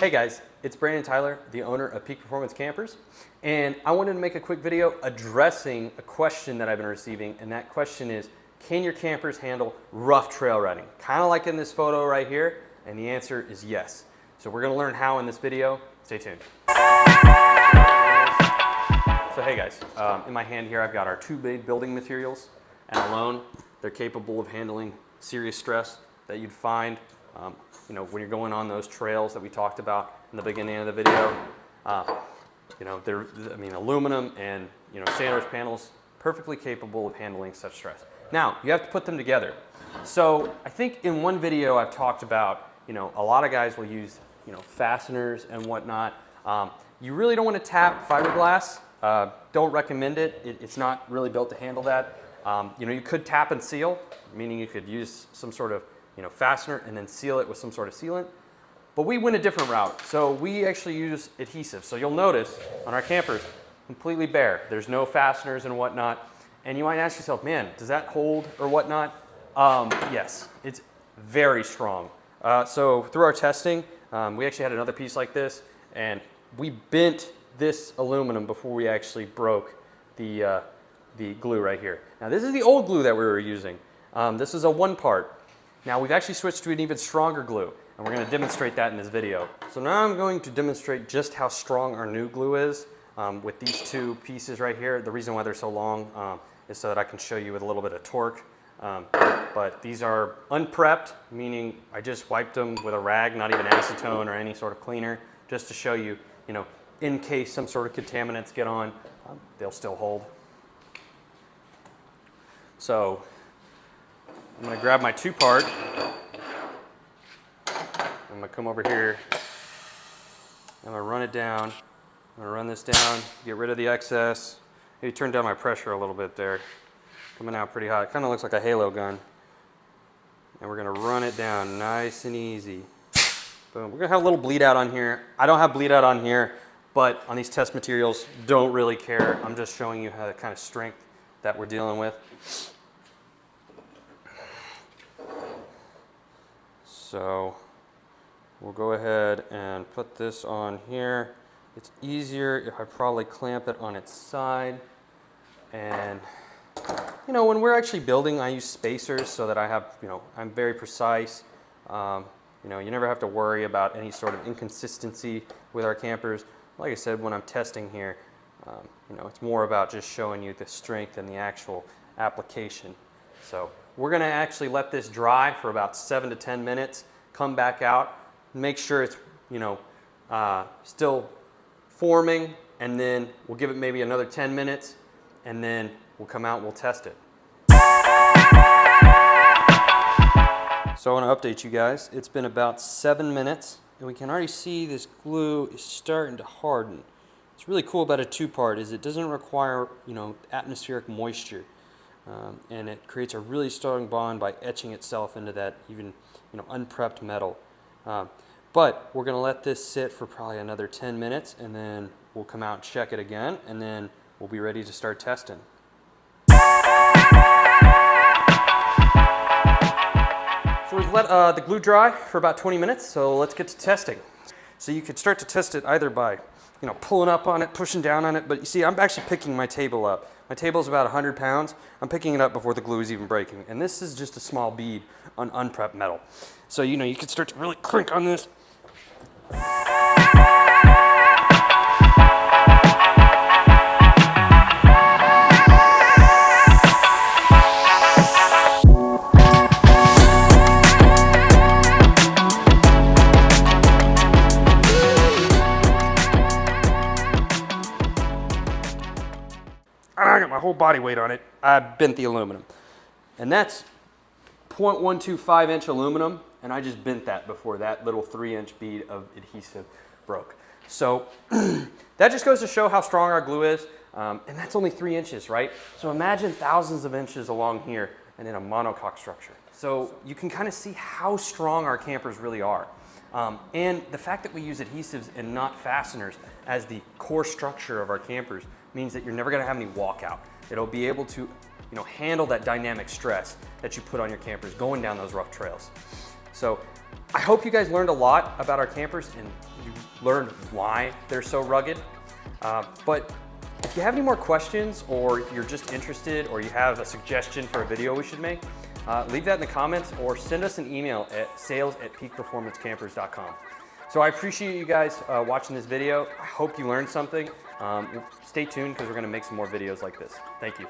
Hey guys, it's Brandon Tyler, the owner of Peak Performance Campers, and I wanted to make a quick video addressing a question that I've been receiving, and that question is, can your campers handle rough trail riding? Kind of like in this photo right here, and the answer is yes. So we're gonna learn how in this video. Stay tuned. So hey guys, in my hand here I've got our two big building materials, and alone they're capable of handling serious stress that you'd find when you're going on those trails that we talked about in the beginning of the video. Aluminum and sandwich panels, perfectly capable of handling such stress. Now, you have to put them together. So I think in one video I've talked about, a lot of guys will use, fasteners and whatnot. You really don't want to tap fiberglass. Don't recommend it. It's not really built to handle that. You could tap and seal, meaning you could use some sort of fastener and then seal it with some sort of sealant. But we went a different route. So we actually use adhesive. So you'll notice on our campers, completely bare. There's no fasteners and whatnot. And you might ask yourself, man, does that hold or whatnot? Yes, it's very strong. So through our testing, we actually had another piece like this, and we bent this aluminum before we actually broke the glue right here. Now this is the old glue that we were using. This is a one part. Now we've actually switched to an even stronger glue, and we're going to demonstrate that in this video. So now I'm going to demonstrate just how strong our new glue is with these two pieces right here. The reason why they're so long is so that I can show you with a little bit of torque. But these are unprepped, meaning I just wiped them with a rag, not even acetone or any sort of cleaner, just to show you, in case some sort of contaminants get on, they'll still hold. So I'm going to grab my two-part. I'm going to come over here. I'm going to run it down. I'm going to run this down, get rid of the excess. Maybe turn down my pressure a little bit there. Coming out pretty hot. It kind of looks like a halo gun. And we're going to run it down nice and easy. Boom. We're going to have a little bleed out on here. I don't have bleed out on here, but on these test materials, don't really care. I'm just showing you how the kind of strength that we're dealing with. So we'll go ahead and put this on here. It's easier if I probably clamp it on its side. And when we're actually building, I use spacers so that I have, I'm very precise. You never have to worry about any sort of inconsistency with our campers. Like I said, when I'm testing here, it's more about just showing you the strength and the actual application. So we're going to actually let this dry for about 7 to 10 minutes, come back out, make sure it's, still forming, and then we'll give it maybe another 10 minutes, and then we'll come out and we'll test it. So I want to update you guys. It's been about 7 minutes, and we can already see this glue is starting to harden. What's really cool about a two-part is it doesn't require, atmospheric moisture. And it creates a really strong bond by etching itself into that even unprepped metal. But we're going to let this sit for probably another 10 minutes, and then we'll come out and check it again, and then we'll be ready to start testing. So we've let the glue dry for about 20 minutes, so let's get to testing. So you could start to test it either by pulling up on it, pushing down on it, but you see I'm actually picking my table up. My table is about 100 pounds. I'm picking it up before the glue is even breaking. And this is just a small bead on unprepped metal. So, you can start to really crank on this. I got my whole body weight on it. I bent the aluminum. And that's 0.125 inch aluminum, and I just bent that before that little 3-inch bead of adhesive broke. So that just goes to show how strong our glue is, and that's only 3 inches, right? So imagine thousands of inches along here and in a monocoque structure. So you can kind of see how strong our campers really are. And the fact that we use adhesives and not fasteners as the core structure of our campers means that you're never going to have any walkout. It'll be able to handle that dynamic stress that you put on your campers going down those rough trails. So I hope you guys learned a lot about our campers and you learned why they're so rugged. But if you have any more questions, or you're just interested, or you have a suggestion for a video we should make, leave that in the comments or send us an email at sales@peakperformancecampers.com. So I appreciate you guys watching this video. I hope you learned something. Stay tuned because we're going to make some more videos like this. Thank you.